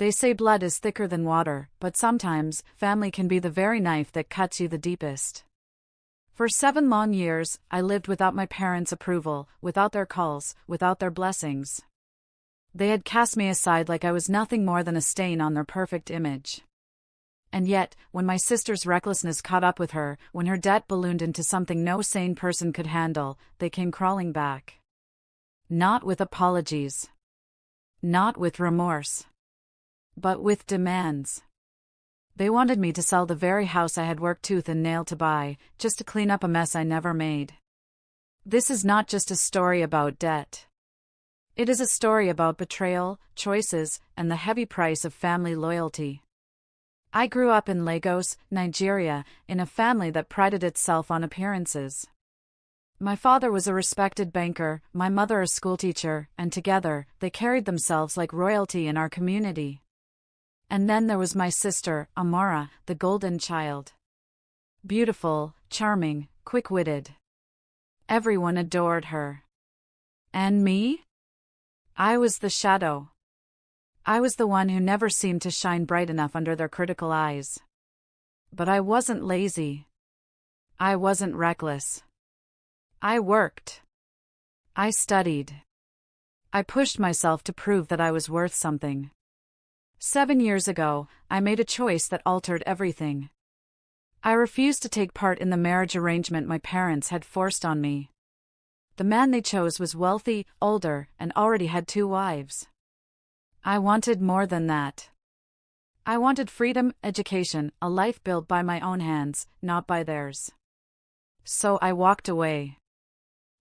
They say blood is thicker than water, but sometimes, family can be the very knife that cuts you the deepest. For 7 long years, I lived without my parents' approval, without their calls, without their blessings. They had cast me aside like I was nothing more than a stain on their perfect image. And yet, when my sister's recklessness caught up with her, when her debt ballooned into something no sane person could handle, they came crawling back. Not with apologies. Not with remorse. But with demands. They wanted me to sell the very house I had worked tooth and nail to buy, just to clean up a mess I never made. This is not just a story about debt. It is a story about betrayal, choices, and the heavy price of family loyalty. I grew up in Lagos, Nigeria, in a family that prided itself on appearances. My father was a respected banker, my mother a schoolteacher, and together, they carried themselves like royalty in our community. And then there was my sister, Amara, the golden child. Beautiful, charming, quick-witted. Everyone adored her. And me? I was the shadow. I was the one who never seemed to shine bright enough under their critical eyes. But I wasn't lazy. I wasn't reckless. I worked. I studied. I pushed myself to prove that I was worth something. 7 years ago, I made a choice that altered everything. I refused to take part in the marriage arrangement my parents had forced on me. The man they chose was wealthy, older, and already had 2 wives. I wanted more than that. I wanted freedom, education, a life built by my own hands, not by theirs. So I walked away.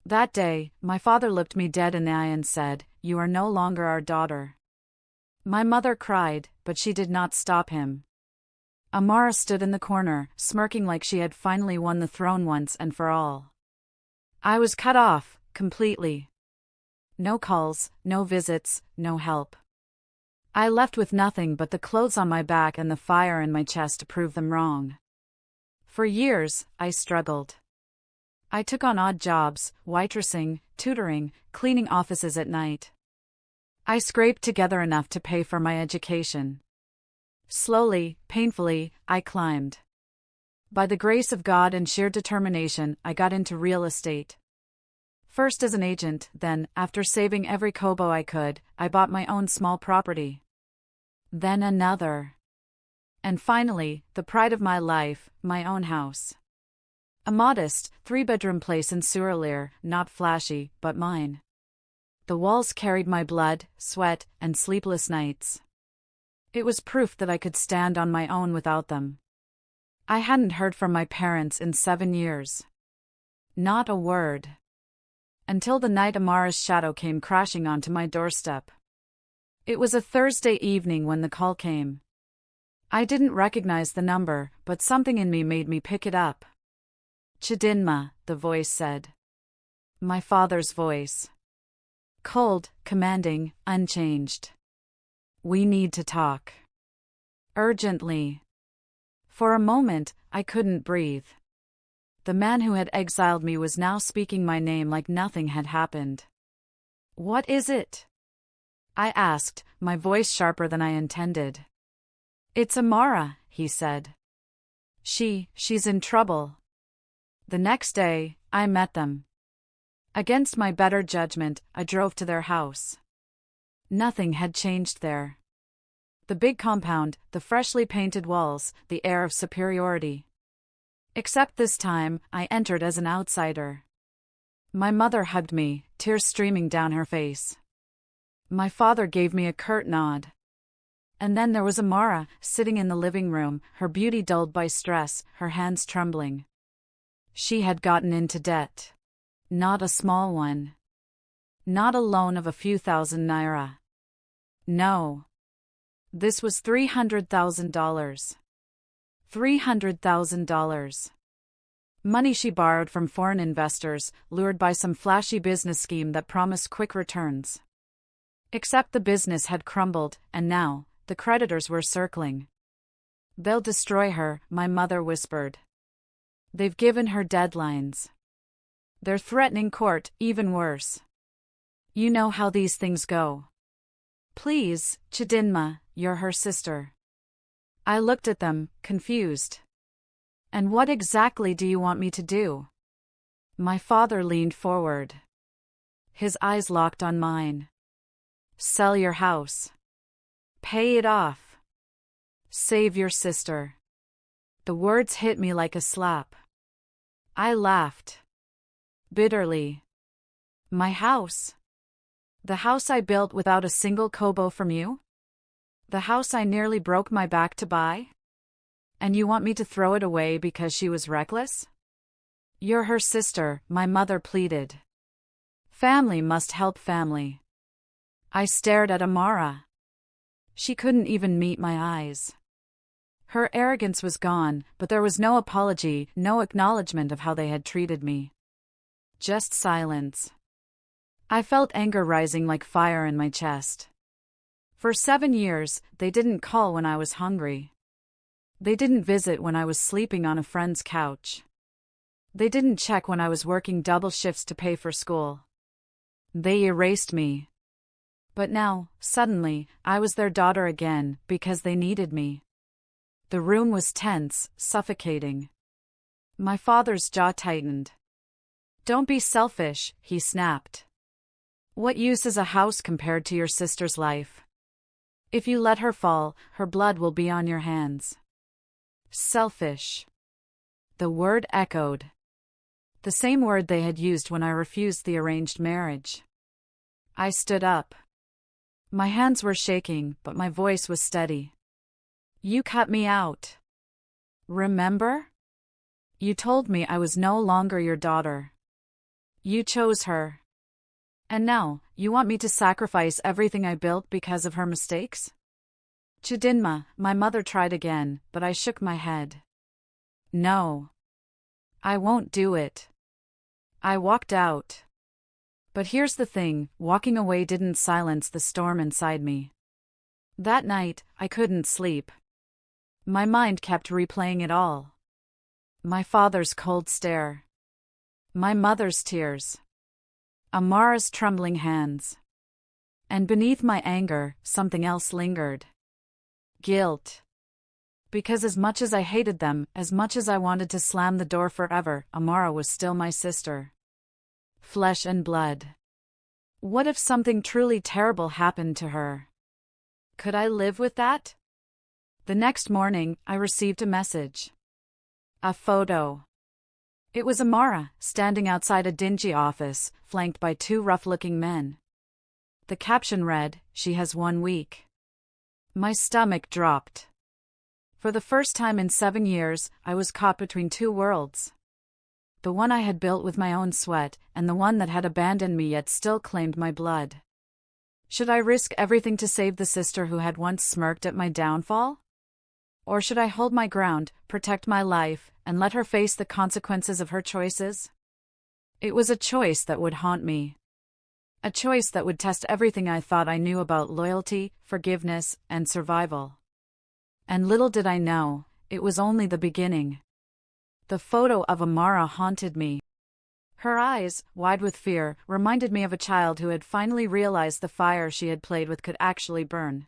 That day, my father looked me dead in the eye and said, "You are no longer our daughter." My mother cried, but she did not stop him. Amara stood in the corner, smirking like she had finally won the throne once and for all. I was cut off, completely. No calls, no visits, no help. I left with nothing but the clothes on my back and the fire in my chest to prove them wrong. For years, I struggled. I took on odd jobs, waitressing, tutoring, cleaning offices at night. I scraped together enough to pay for my education. Slowly, painfully, I climbed. By the grace of God and sheer determination, I got into real estate. First as an agent, then, after saving every kobo I could, I bought my own small property. Then another. And finally, the pride of my life, my own house. A modest, 3-bedroom place in Suralere, not flashy, but mine. The walls carried my blood, sweat, and sleepless nights. It was proof that I could stand on my own without them. I hadn't heard from my parents in 7 years. Not a word. Until the night Amara's shadow came crashing onto my doorstep. It was a Thursday evening when the call came. I didn't recognize the number, but something in me made me pick it up. "Chidinma," the voice said. My father's voice. Cold, commanding, unchanged. "We need to talk. Urgently." For a moment, I couldn't breathe. The man who had exiled me was now speaking my name like nothing had happened. "What is it?" I asked, my voice sharper than I intended. "It's Amara," he said. She's in trouble." The next day, I met them. Against my better judgment, I drove to their house. Nothing had changed there. The big compound, the freshly painted walls, the air of superiority. Except this time, I entered as an outsider. My mother hugged me, tears streaming down her face. My father gave me a curt nod. And then there was Amara, sitting in the living room, her beauty dulled by stress, her hands trembling. She had gotten into debt. Not a small one. Not a loan of a few thousand naira. No. This was $300,000. $300,000. Money she borrowed from foreign investors, lured by some flashy business scheme that promised quick returns. Except the business had crumbled, and now, the creditors were circling. "They'll destroy her," my mother whispered. "They've given her deadlines. They're threatening court, even worse. You know how these things go." "Please, Chidinma," you're her sister. I looked at them, confused. And what exactly do you want me to do? My father leaned forward. His eyes locked on mine. Sell your house. Pay it off. Save your sister. The words hit me like a slap. I laughed. Bitterly. My house? The house I built without a single kobo from you? The house I nearly broke my back to buy? And you want me to throw it away because she was reckless? You're her sister, my mother pleaded. Family must help family. I stared at Amara. She couldn't even meet my eyes. Her arrogance was gone, but there was no apology, no acknowledgement of how they had treated me. Just silence. I felt anger rising like fire in my chest. For 7 years, they didn't call when I was hungry. They didn't visit when I was sleeping on a friend's couch. They didn't check when I was working double shifts to pay for school. They erased me. But now, suddenly, I was their daughter again, because they needed me. The room was tense, suffocating. My father's jaw tightened. Don't be selfish, he snapped. What use is a house compared to your sister's life? If you let her fall, her blood will be on your hands. Selfish. The word echoed. The same word they had used when I refused the arranged marriage. I stood up. My hands were shaking, but my voice was steady. You cut me out. Remember? You told me I was no longer your daughter. You chose her. And now, you want me to sacrifice everything I built because of her mistakes? Chidinma, my mother tried again, but I shook my head. No. I won't do it. I walked out. But here's the thing, walking away didn't silence the storm inside me. That night, I couldn't sleep. My mind kept replaying it all. My father's cold stare. My mother's tears. Amara's trembling hands. And beneath my anger, something else lingered. Guilt. Because as much as I hated them, as much as I wanted to slam the door forever, Amara was still my sister. Flesh and blood. What if something truly terrible happened to her? Could I live with that? The next morning, I received a message. A photo. It was Amara, standing outside a dingy office, flanked by 2 rough-looking men. The caption read, "She has 1 week." My stomach dropped. For the first time in 7 years, I was caught between 2 worlds. The one I had built with my own sweat, and the one that had abandoned me yet still claimed my blood. Should I risk everything to save the sister who had once smirked at my downfall? Or should I hold my ground, protect my life, and let her face the consequences of her choices? It was a choice that would haunt me. A choice that would test everything I thought I knew about loyalty, forgiveness, and survival. And little did I know, it was only the beginning. The photo of Amara haunted me. Her eyes, wide with fear, reminded me of a child who had finally realized the fire she had played with could actually burn.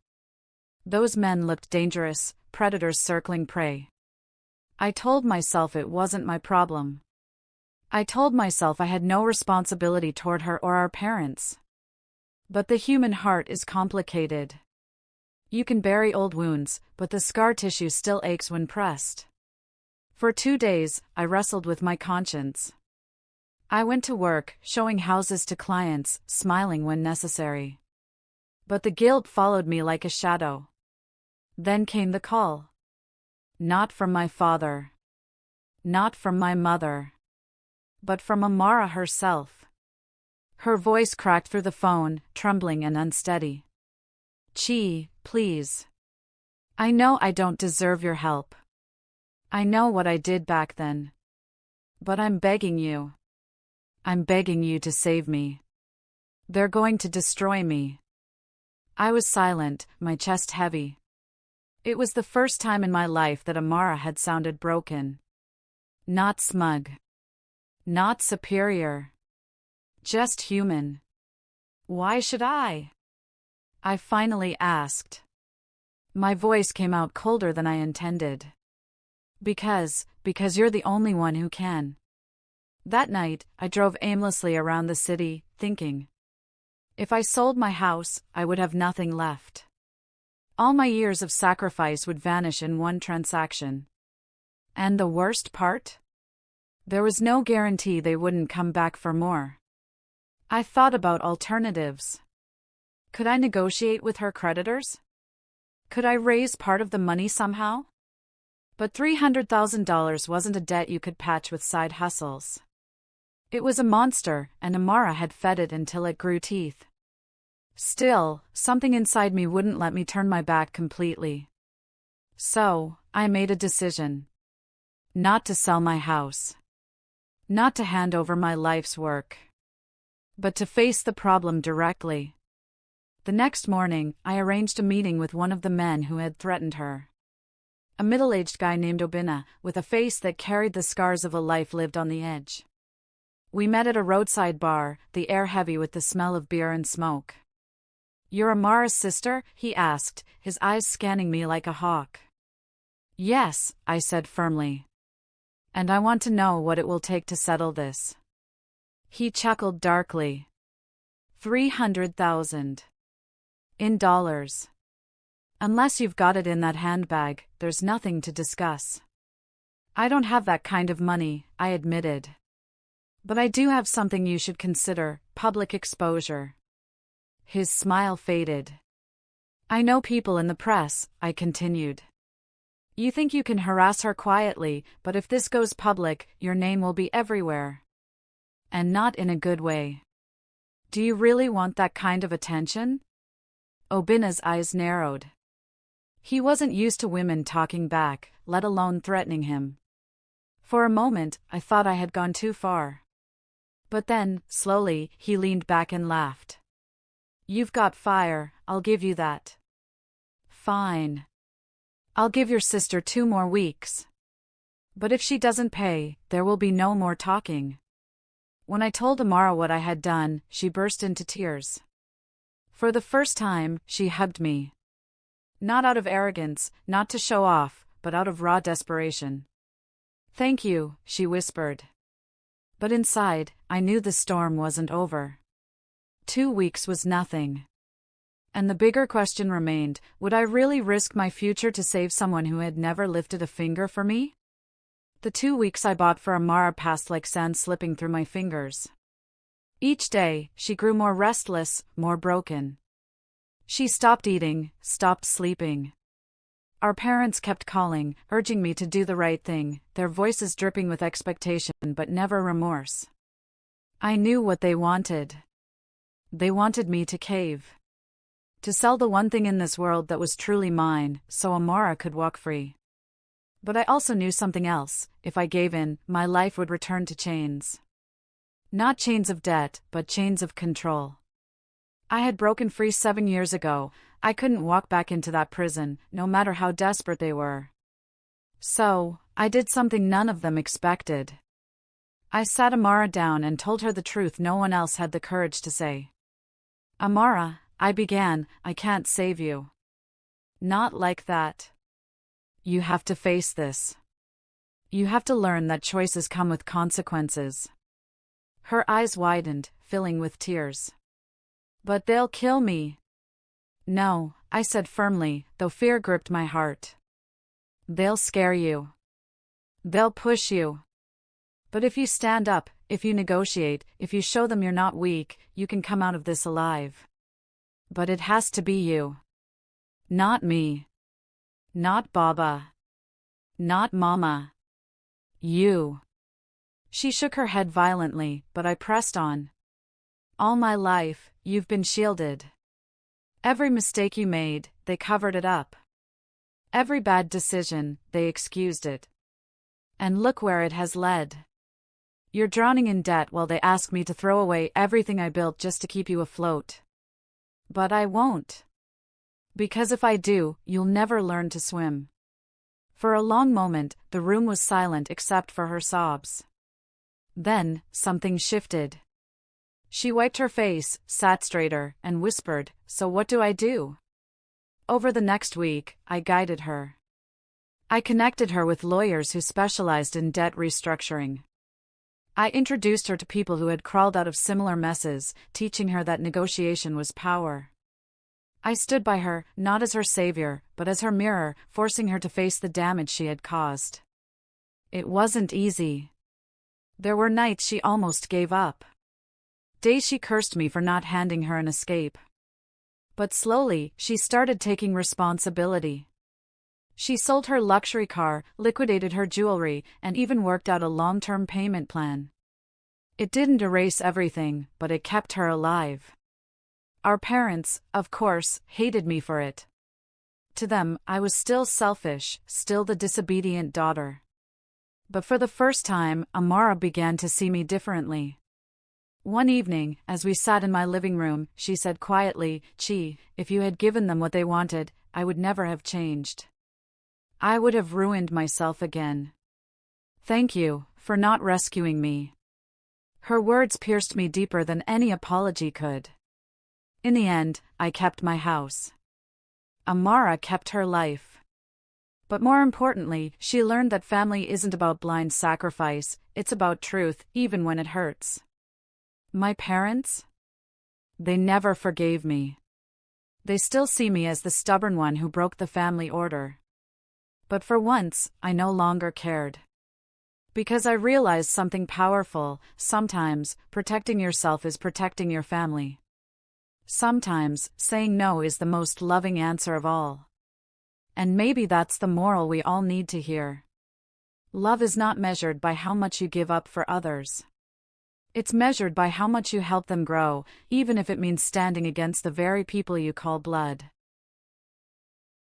Those men looked dangerous, predators circling prey. I told myself it wasn't my problem. I told myself I had no responsibility toward her or our parents. But the human heart is complicated. You can bury old wounds, but the scar tissue still aches when pressed. For 2 days, I wrestled with my conscience. I went to work, showing houses to clients, smiling when necessary. But the guilt followed me like a shadow. Then came the call. Not from my father. Not from my mother. But from Amara herself. Her voice cracked through the phone, trembling and unsteady. Chi, please. I know I don't deserve your help. I know what I did back then. But I'm begging you. I'm begging you to save me. They're going to destroy me. I was silent, my chest heavy. It was the first time in my life that Amara had sounded broken. Not smug. Not superior. Just human. Why should I? I finally asked. My voice came out colder than I intended. Because you're the only one who can. That night, I drove aimlessly around the city, thinking. If I sold my house, I would have nothing left. All my years of sacrifice would vanish in one transaction. And the worst part? There was no guarantee they wouldn't come back for more. I thought about alternatives. Could I negotiate with her creditors? Could I raise part of the money somehow? But $300,000 wasn't a debt you could patch with side hustles. It was a monster, and Amara had fed it until it grew teeth. Still, something inside me wouldn't let me turn my back completely. So, I made a decision. Not to sell my house. Not to hand over my life's work. But to face the problem directly. The next morning, I arranged a meeting with one of the men who had threatened her. A middle-aged guy named Obina, with a face that carried the scars of a life lived on the edge. We met at a roadside bar, the air heavy with the smell of beer and smoke. "You're Amara's sister?" he asked, his eyes scanning me like a hawk. "Yes," I said firmly. "And I want to know what it will take to settle this." He chuckled darkly. 300,000. In dollars. Unless you've got it in that handbag, there's nothing to discuss. I don't have that kind of money, I admitted. But I do have something you should consider: public exposure. His smile faded. "I know people in the press," I continued. "You think you can harass her quietly, but if this goes public, your name will be everywhere. And not in a good way. Do you really want that kind of attention?" Obina's eyes narrowed. He wasn't used to women talking back, let alone threatening him. For a moment, I thought I had gone too far. But then, slowly, he leaned back and laughed. "You've got fire, I'll give you that." "Fine. I'll give your sister 2 more weeks. But if she doesn't pay, there will be no more talking." When I told Amara what I had done, she burst into tears. For the first time, she hugged me. Not out of arrogance, not to show off, but out of raw desperation. "Thank you," she whispered. But inside, I knew the storm wasn't over. 2 weeks was nothing. And the bigger question remained: would I really risk my future to save someone who had never lifted a finger for me? The 2 weeks I bought for Amara passed like sand slipping through my fingers. Each day, she grew more restless, more broken. She stopped eating, stopped sleeping. Our parents kept calling, urging me to do the right thing, their voices dripping with expectation but never remorse. I knew what they wanted. They wanted me to cave. To sell the one thing in this world that was truly mine, so Amara could walk free. But I also knew something else: if I gave in, my life would return to chains. Not chains of debt, but chains of control. I had broken free 7 years ago. I couldn't walk back into that prison, no matter how desperate they were. So, I did something none of them expected. I sat Amara down and told her the truth no one else had the courage to say. "Amara," I began, "I can't save you. Not like that. You have to face this. You have to learn that choices come with consequences." Her eyes widened, filling with tears. "But they'll kill me." "No," I said firmly, though fear gripped my heart. "They'll scare you. They'll push you. But if you stand up, if you negotiate, if you show them you're not weak, you can come out of this alive. But it has to be you. Not me. Not Baba. Not Mama. You." She shook her head violently, but I pressed on. "All my life, you've been shielded. Every mistake you made, they covered it up. Every bad decision, they excused it. And look where it has led. You're drowning in debt while they ask me to throw away everything I built just to keep you afloat. But I won't. Because if I do, you'll never learn to swim." For a long moment, the room was silent except for her sobs. Then, something shifted. She wiped her face, sat straighter, and whispered, "So what do I do?" Over the next week, I guided her. I connected her with lawyers who specialized in debt restructuring. I introduced her to people who had crawled out of similar messes, teaching her that negotiation was power. I stood by her, not as her savior, but as her mirror, forcing her to face the damage she had caused. It wasn't easy. There were nights she almost gave up. Days she cursed me for not handing her an escape. But slowly, she started taking responsibility. She sold her luxury car, liquidated her jewelry, and even worked out a long-term payment plan. It didn't erase everything, but it kept her alive. Our parents, of course, hated me for it. To them, I was still selfish, still the disobedient daughter. But for the first time, Amara began to see me differently. One evening, as we sat in my living room, she said quietly, "Chi, if you had given them what they wanted, I would never have changed. I would have ruined myself again. Thank you for not rescuing me." Her words pierced me deeper than any apology could. In the end, I kept my house. Amara kept her life. But more importantly, she learned that family isn't about blind sacrifice, it's about truth, even when it hurts. My parents? They never forgave me. They still see me as the stubborn one who broke the family order. But for once, I no longer cared. Because I realized something powerful: sometimes, protecting yourself is protecting your family. Sometimes, saying no is the most loving answer of all. And maybe that's the moral we all need to hear. Love is not measured by how much you give up for others. It's measured by how much you help them grow, even if it means standing against the very people you call blood.